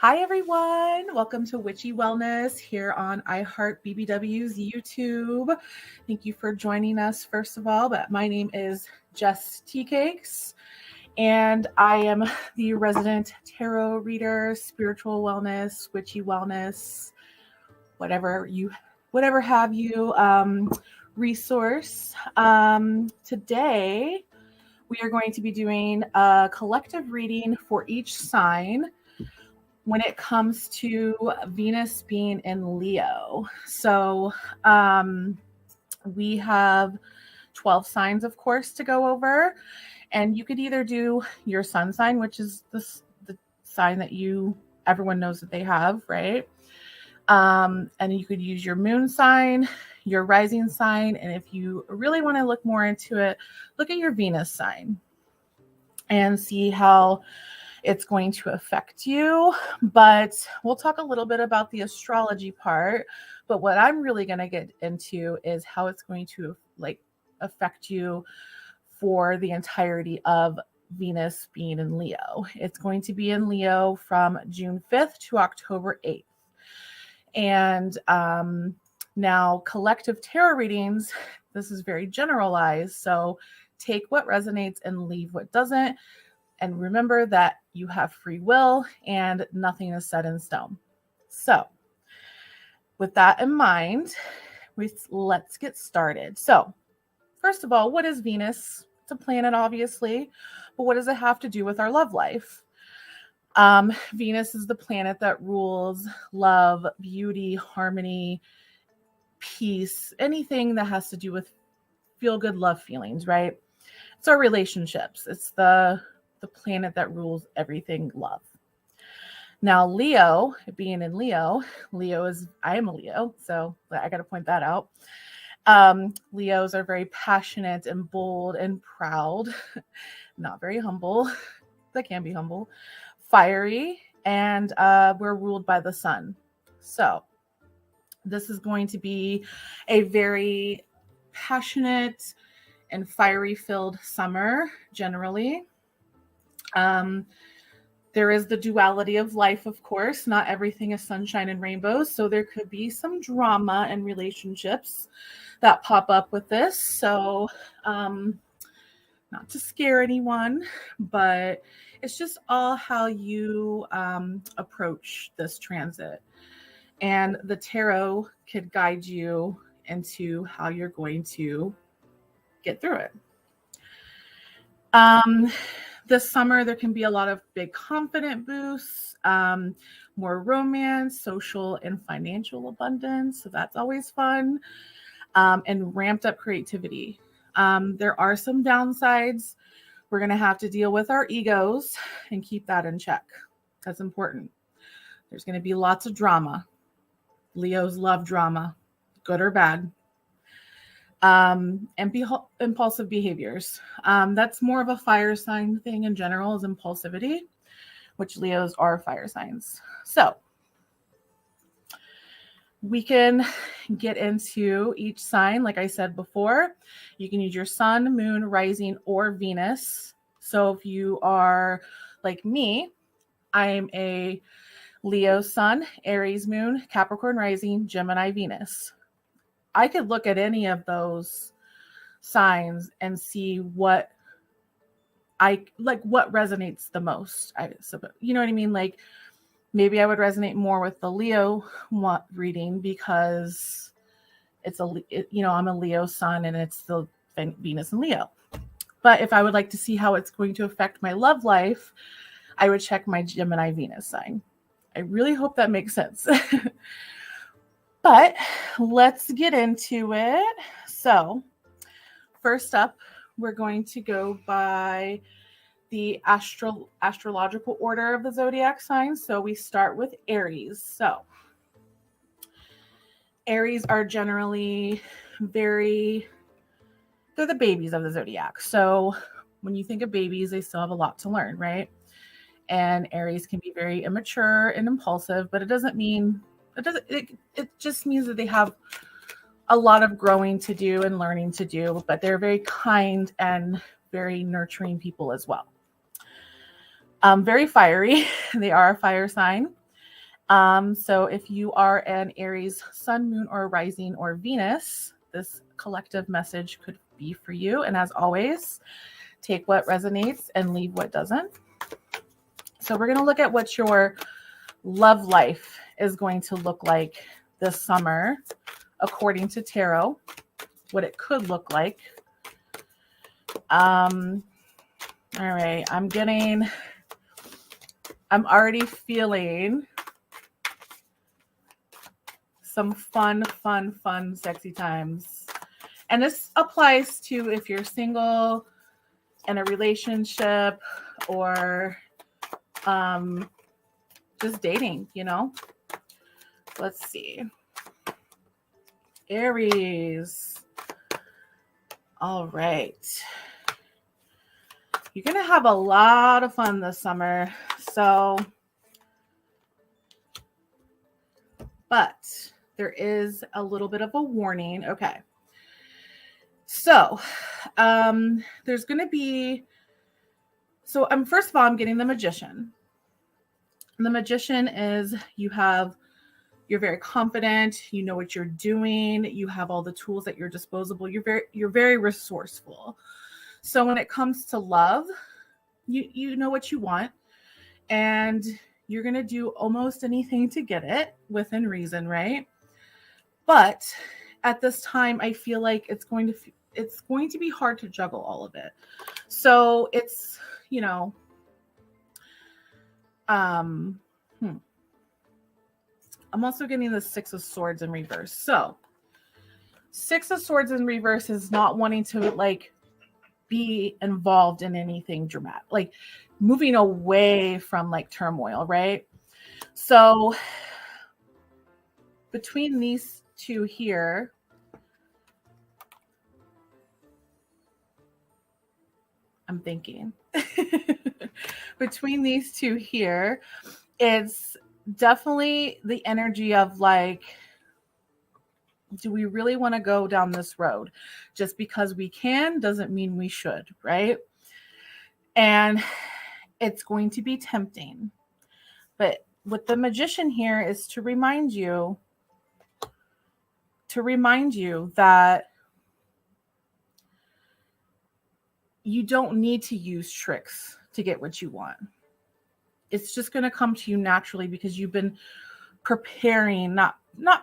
Hi, everyone. Welcome to Witchy Wellness here on iHeart BBW's YouTube. Thank you for joining us, first of all. But my name is Jess Teacakes, and I am the resident tarot reader, spiritual wellness, witchy wellness, whatever have you resource. Today, we are going to be doing a collective reading for each sign when it comes to Venus being in Leo. So we have 12 signs, of course, to go over. And you could either do your sun sign, which is the sign that everyone knows that they have, right? And you could use your moon sign, your rising sign. And if you really want to look more into it, look at your Venus sign and see how it's going to affect you. But we'll talk a little bit about the astrology part. But what I'm really going to get into is how it's going to affect you for the entirety of Venus being in Leo. It's going to be in Leo from June 5th to October 8th. And now collective tarot readings, this is very generalized. So take what resonates and leave what doesn't. And remember that you have free will and nothing is set in stone. So with that in mind, let's get started. So first of all, what is Venus? It's a planet, obviously, but what does it have to do with our love life? Venus is the planet that rules love, beauty, harmony, peace, anything that has to do with feel-good love feelings, right? It's our relationships. It's the planet that rules everything love. Now, Leo, being in Leo, I am a Leo, so I got to point that out. Leos are very passionate and bold and proud, not very humble. They can be humble, fiery, and we're ruled by the sun. So this is going to be a very passionate and fiery filled summer generally. There is the duality of life, of course. Not everything is sunshine and rainbows. So there could be some drama and relationships that pop up with this. So not to scare anyone, but it's just all how you approach this transit. And the tarot could guide you into how you're going to get through it. This summer, there can be a lot of big confident boosts, more romance, social and financial abundance. So that's always fun. And ramped up creativity. There are some downsides. We're going to have to deal with our egos and keep that in check. That's important. There's going to be lots of drama. Leos love drama, good or bad. And impulsive behaviors. That's more of a fire sign thing in general, is impulsivity, which Leos are fire signs. So we can get into each sign. Like I said before, you can use your sun, moon, rising, or Venus. So if you are like me, I'm a Leo sun, Aries moon, Capricorn rising, Gemini Venus. I could look at any of those signs and see what resonates the most. You know what I mean? Like maybe I would resonate more with the Leo reading because I'm a Leo sun and it's the Venus and Leo. But if I would like to see how it's going to affect my love life, I would check my Gemini Venus sign. I really hope that makes sense. But let's get into it. So first up, we're going to go by the astrological order of the zodiac signs. So we start with Aries. So Aries are generally they're the babies of the zodiac. So when you think of babies, they still have a lot to learn, right? And Aries can be very immature and impulsive, but it just means that they have a lot of growing to do and learning to do, but they're very kind and very nurturing people as well. Very fiery. They are a fire sign. So if you are an Aries sun, moon, or rising, or Venus, this collective message could be for you. And as always, take what resonates and leave what doesn't. So we're going to look at what your love life is going to look like this summer, according to tarot, what it could look like. All right, I'm already feeling some fun, sexy times. And this applies to if you're single, in a relationship, or just dating, you know. Let's see. Aries. All right. You're going to have a lot of fun this summer. So, but there is a little bit of a warning. Okay. So, there's going to be, first of all, I'm getting the Magician. And the Magician is you're very confident, you know what you're doing, you have all the tools at your disposal, you're very resourceful. So when it comes to love, you know what you want, and you're going to do almost anything to get it within reason, right? But at this time, I feel like it's going to be hard to juggle all of it. So it's, you know, I'm also getting the Six of Swords in reverse. So Six of Swords in reverse is not wanting to like be involved in anything dramatic, like moving away from like turmoil, right? So between these two here, I'm thinking between these two here, it's definitely the energy of like, do we really want to go down this road? Just because we can doesn't mean we should, right? And it's going to be tempting. But what the Magician here is to remind you that you don't need to use tricks to get what you want. It's just going to come to you naturally because you've been preparing, not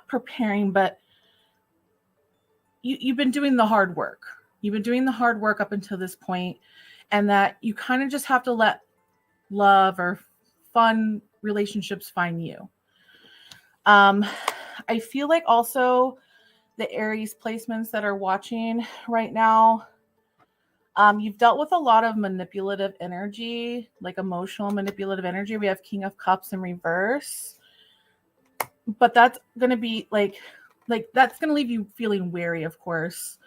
preparing, but you've been doing the hard work. You've been doing the hard work up until this point, and that you kind of just have to let love or fun relationships find you. I feel like also the Aries placements that are watching right now, you've dealt with a lot of manipulative energy, like emotional manipulative energy. We have King of Cups in reverse, but that's going to be like that's going to leave you feeling wary, of course.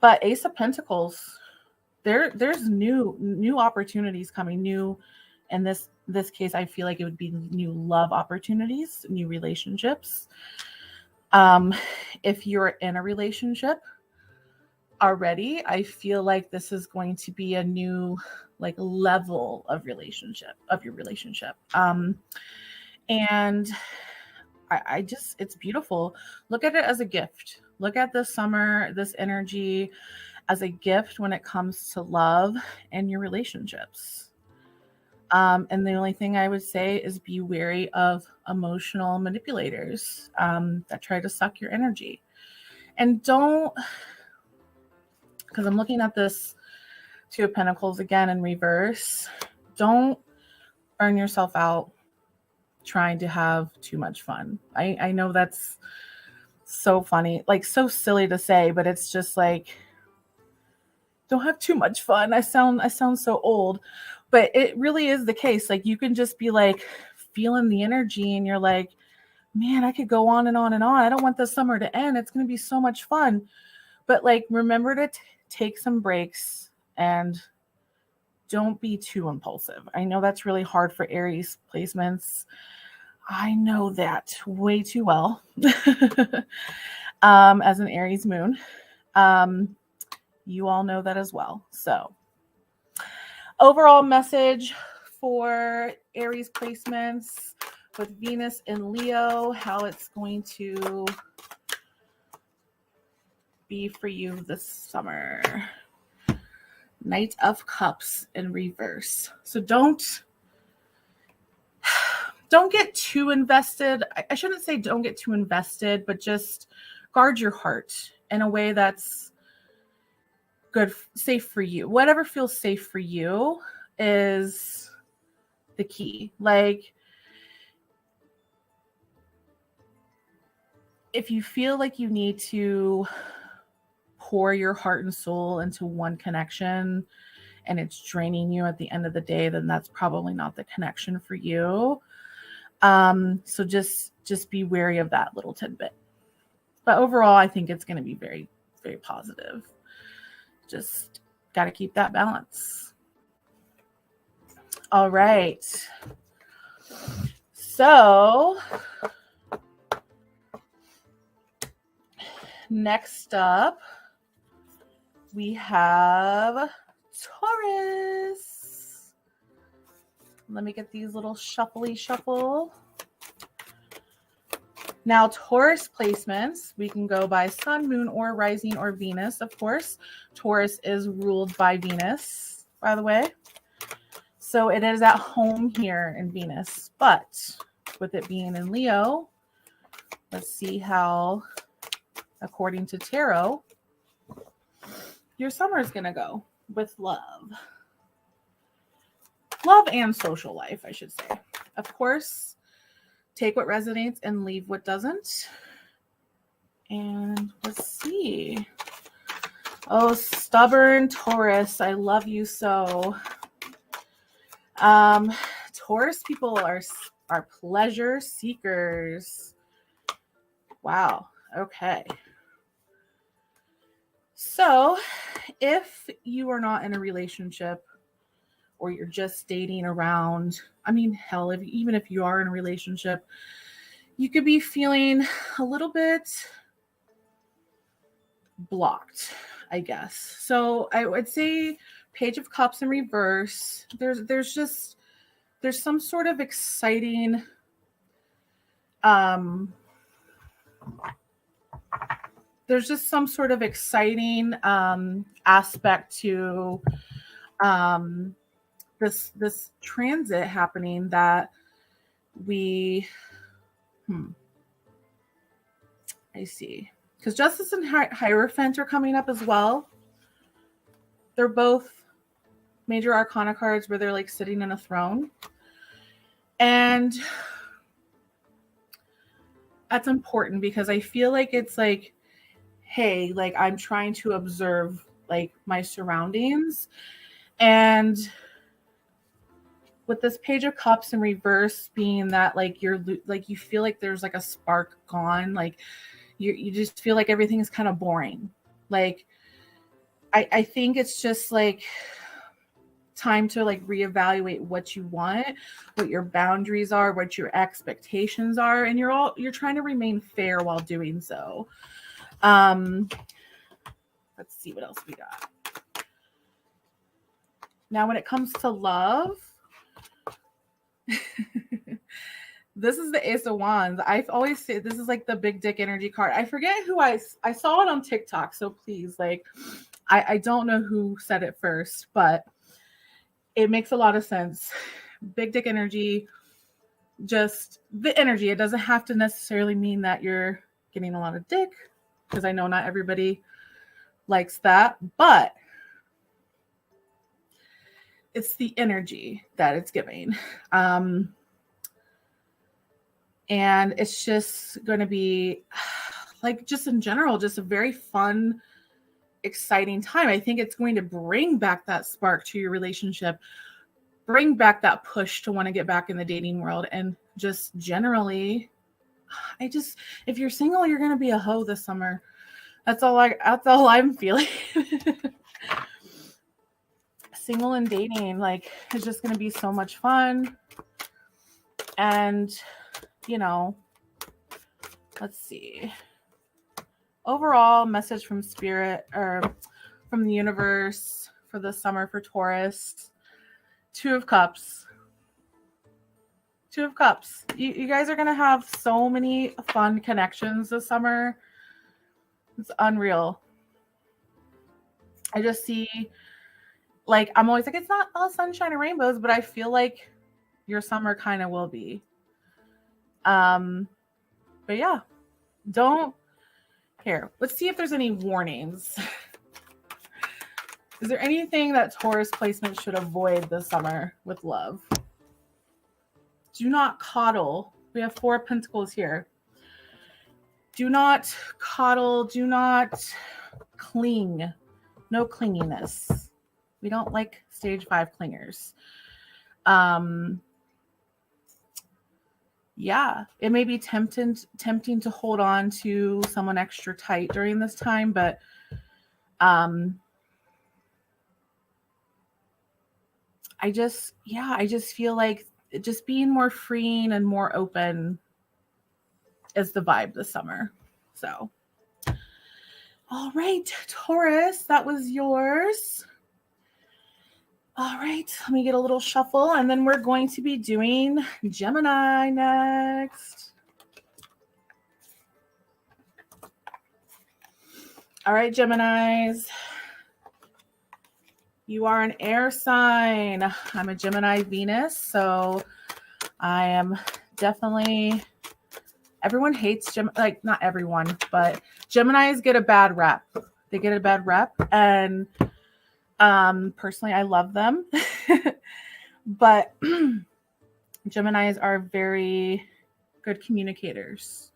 But Ace of Pentacles, there's new opportunities coming. New, in this case, I feel like it would be new love opportunities, new relationships. If you're in a relationship already, I feel like this is going to be a new like level of your relationship. And I just, it's beautiful. Look at it as a gift. Look at this summer, this energy as a gift when it comes to love and your relationships. And the only thing I would say is be wary of emotional manipulators that try to suck your energy. And don't, because I'm looking at this Two of Pentacles again in reverse, don't burn yourself out trying to have too much fun. I know that's so funny, like so silly to say, but it's just like, don't have too much fun. I sound so old, but it really is the case. Like you can just be like feeling the energy and you're like, man, I could go on and on and on. I don't want this summer to end. It's going to be so much fun. But like, remember to take some breaks and don't be too impulsive. I know that's really hard for Aries placements. I know that way too well as an Aries moon. You all know that as well. So overall message for Aries placements, with Venus in Leo, how it's going to be for you this summer. Knight of Cups in reverse. So don't get too invested. I shouldn't say don't get too invested, but just guard your heart in a way that's good, safe for you. Whatever feels safe for you is the key. Like, if you feel like you need to pour your heart and soul into one connection and it's draining you at the end of the day, then that's probably not the connection for you. So just be wary of that little tidbit. But overall, I think it's going to be very, very positive. Just got to keep that balance. All right. So next up, we have Taurus. Let me get these little shuffle. Now, Taurus placements, we can go by Sun, Moon, or Rising, or Venus. Of course, Taurus is ruled by Venus, by the way. So it is at home here in Venus. But with it being in Leo, let's see how, according to tarot, your summer is going to go with love. Love and social life, I should say. Of course, take what resonates and leave what doesn't. And let's see. Oh, stubborn Taurus, I love you so. Taurus people are pleasure seekers. Wow. Okay. So if you are not in a relationship or you're just dating around, I mean, hell, even if you are in a relationship, you could be feeling a little bit blocked, I guess. So I would say Page of Cups in reverse. There's some sort of exciting there's just some sort of exciting aspect to this transit happening that I see. Because Justice and Hierophant are coming up as well. They're both major arcana cards where they're like sitting in a throne. And that's important because I feel like it's like, hey, like I'm trying to observe like my surroundings. And with this Page of Cups in reverse being that like you're like you feel like there's like a spark gone, like you just feel like everything's kind of boring. Like I think it's just like time to like reevaluate what you want, what your boundaries are, what your expectations are, and you're trying to remain fair while doing so. Let's see what else we got. Now, when it comes to love, this is the Ace of Wands. I've always said this is like the big dick energy card. I forget who I saw it on TikTok. So please, like, I don't know who said it first, but it makes a lot of sense. Big dick energy, just the energy. It doesn't have to necessarily mean that you're getting a lot of dick, because I know not everybody likes that, but it's the energy that it's giving. And it's just going to be like, just in general, just a very fun, exciting time. I think it's going to bring back that spark to your relationship, bring back that push to want to get back in the dating world. And just generally, if you're single, you're going to be a hoe this summer. That's all I'm feeling. Single and dating, like, it's just going to be so much fun. And, let's see. Overall message from spirit or from the universe for the summer for Taurus. Two of Cups. Two of Cups. You guys are going to have so many fun connections this summer. It's unreal. I just see, like, I'm always like, it's not all sunshine and rainbows, but I feel like your summer kind of will be. But yeah, don't care. Let's see if there's any warnings. Is there anything that Taurus placement should avoid this summer with love? Do not coddle. We have 4 of Pentacles here. Do not coddle. Do not cling. No clinginess. We don't like stage 5 clingers. Yeah, it may be tempting to hold on to someone extra tight during this time, but I just feel like just being more freeing and more open is the vibe this summer. So, all right, Taurus, that was yours. All right, let me get a little shuffle, and then we're going to be doing Gemini next. All right, Geminis. You are an air sign. I'm a Gemini Venus, so I am definitely, everyone hates Gemini, like not everyone, but Geminis get a bad rep. They get a bad rep, and personally, I love them, but Geminis are very good communicators.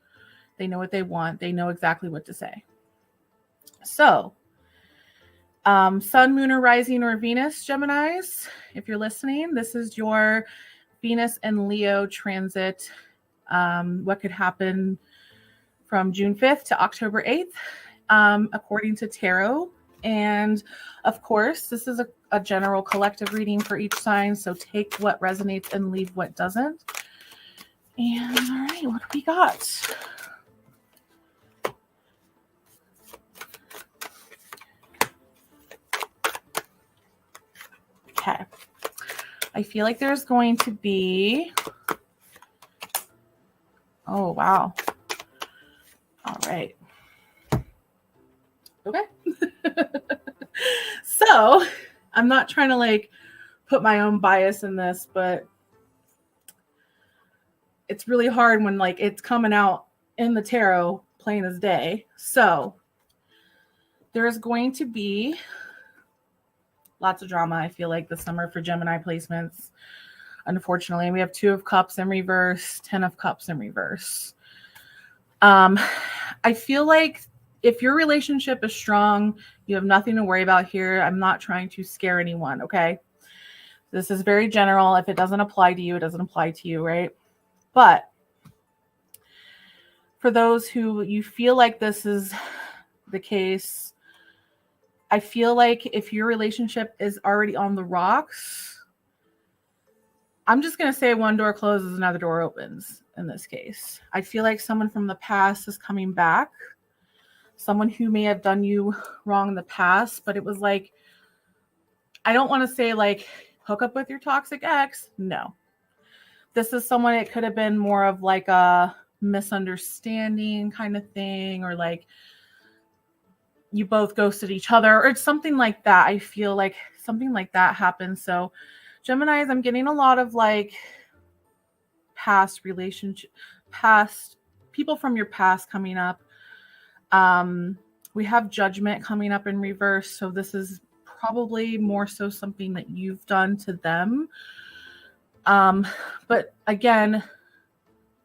They know what they want. They know exactly what to say. So, Sun, Moon, or Rising, or Venus, Geminis, if you're listening, this is your Venus and Leo transit. What could happen from June 5th to October 8th, according to tarot. And of course, this is a general collective reading for each sign. So take what resonates and leave what doesn't. And all right, what do we got? Okay. I feel like there's going to be, oh, wow. All right. Okay. So I'm not trying to like put my own bias in this, but it's really hard when like it's coming out in the tarot plain as day. So there is going to be lots of drama, I feel like, this summer for Gemini placements. Unfortunately, we have 2 of Cups in reverse, 10 of Cups in reverse. I feel like if your relationship is strong, you have nothing to worry about here. I'm not trying to scare anyone, okay? This is very general. If it doesn't apply to you, it doesn't apply to you, right? But for those who you feel like this is the case, I feel like if your relationship is already on the rocks, I'm just going to say one door closes, another door opens in this case. I feel like someone from the past is coming back. Someone who may have done you wrong in the past, but it was like, I don't want to say like hook up with your toxic ex. No. This is someone, it could have been more of like a misunderstanding kind of thing, or like you both ghosted each other or something like that. I feel like something like that happened. So Geminis, I'm getting a lot of like past relationship, past people from your past coming up. We have Judgment coming up in reverse. So this is probably more so something that you've done to them. But again,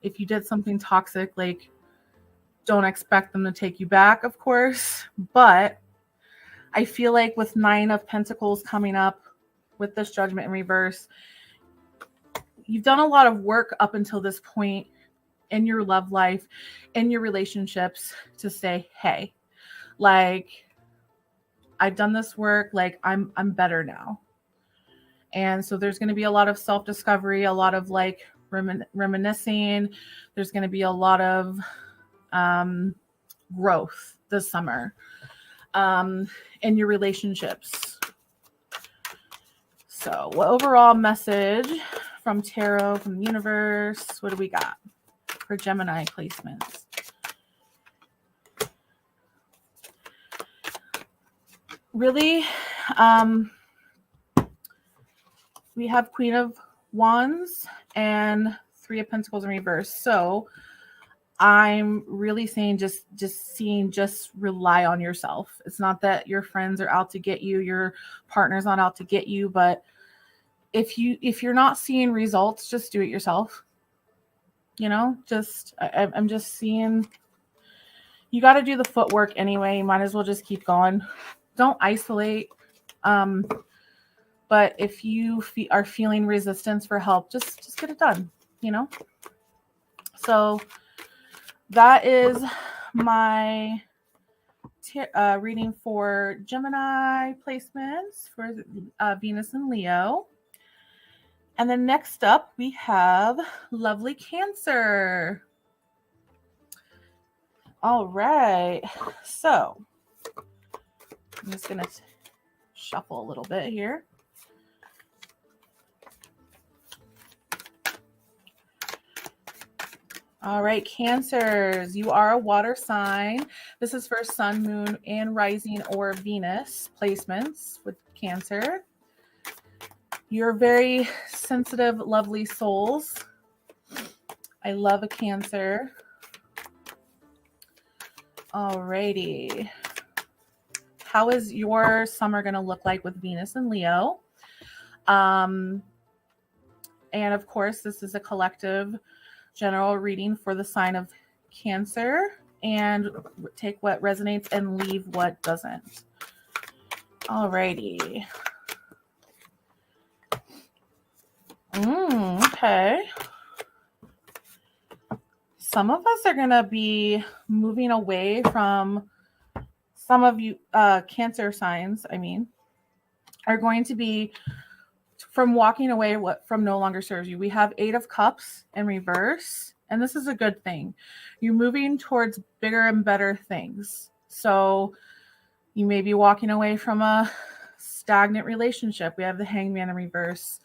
if you did something toxic, like don't expect them to take you back, of course. But I feel like with 9 of Pentacles coming up with this Judgment in reverse, you've done a lot of work up until this point in your love life, in your relationships, to say, hey, like I've done this work, like I'm better now. And so there's going to be a lot of self-discovery, a lot of like reminiscing. There's going to be a lot of growth this summer in your relationships. So what overall message from tarot, from the universe. What do we got for Gemini placements? Really, we have Queen of Wands and Three of Pentacles in reverse. So I'm really saying just rely on yourself. It's not that your friends are out to get you, your partner's not out to get you, but if you're not seeing results, just do it yourself. You know, I'm just seeing you got to do the footwork anyway. You might as well just keep going. Don't isolate. But if you are feeling resistance for help, just get it done, you know? So that is my reading for Gemini placements for Venus and Leo. And then next up, we have lovely Cancer. All right. So I'm just going to shuffle a little bit here. All right, Cancers, you are a water sign. This is for Sun, Moon, and Rising or Venus placements with Cancer. You're very sensitive, lovely souls. I love a Cancer. All righty. How is your summer going to look like with Venus and Leo? And of course, this is a collective general reading for the sign of Cancer, and take what resonates and leave what doesn't. Alrighty. Okay. Some of us are going to be moving away from, some of you Cancer signs, are going to be from walking away from no longer serves you. We have 8 of Cups in reverse, and this is a good thing. You're moving towards bigger and better things. So you may be walking away from a stagnant relationship. We have the Hangman in reverse.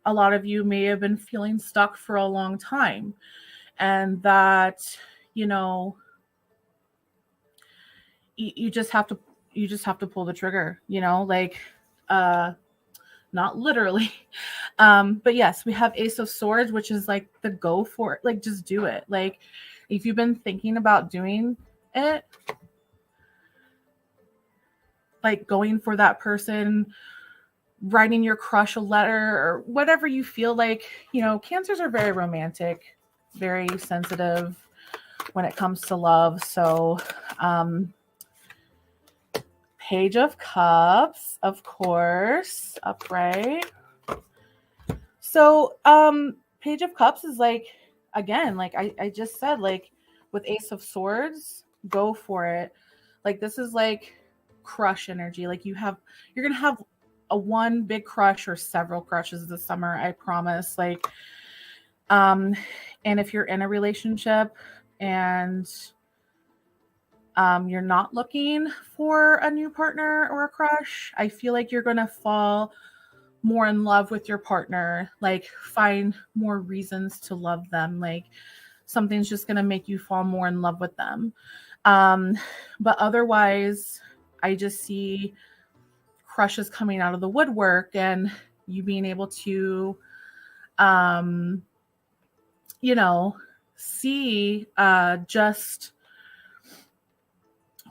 A lot of you may have been feeling stuck for a long time, and that, you know, you just have to pull the trigger, you know, like, not literally. But yes, we have Ace of Swords, which is like the go for it. Like, just do it. Like, if you've been thinking about doing it, like going for that person, writing your crush a letter, or whatever you feel like, you know, Cancers are very romantic, very sensitive when it comes to love. So, Page of Cups, of course, upright. So, Page of Cups is like, again, like I just said, like with Ace of Swords, go for it. Like, this is like crush energy. Like, you're going to have a one big crush or several crushes this summer, I promise. Like, and if you're in a relationship and you're not looking for a new partner or a crush, I feel like you're going to fall more in love with your partner, like find more reasons to love them. Like, something's just going to make you fall more in love with them. But otherwise, I just see crushes coming out of the woodwork, and you being able to, you know, see just,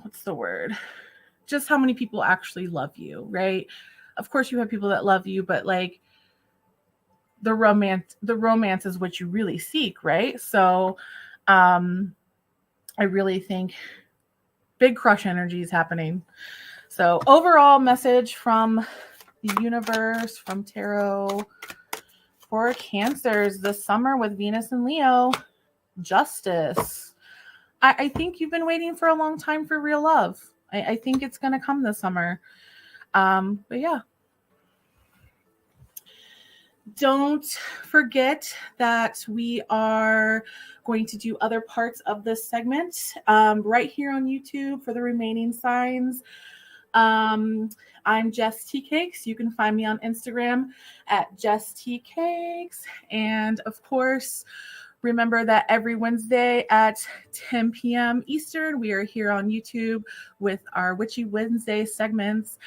what's the word? Just how many people actually love you, right? Of course, you have people that love you, but like the romance is what you really seek, right? So, I really think big crush energy is happening. So, overall message from the universe, from tarot for Cancers this summer with Venus and Leo: justice. I think you've been waiting for a long time for real love. I think it's going to come this summer. But yeah. Don't forget that we are going to do other parts of this segment right here on YouTube for the remaining signs. I'm Jess Teacakes. You can find me on Instagram at Jess Teacakes. And of course, remember that every Wednesday at 10 p.m. Eastern, we are here on YouTube with our Witchy Wednesday segments.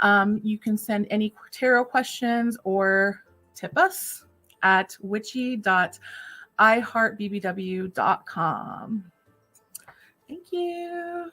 You can send any tarot questions or tip us at witchy.iheartbbw.com. Thank you.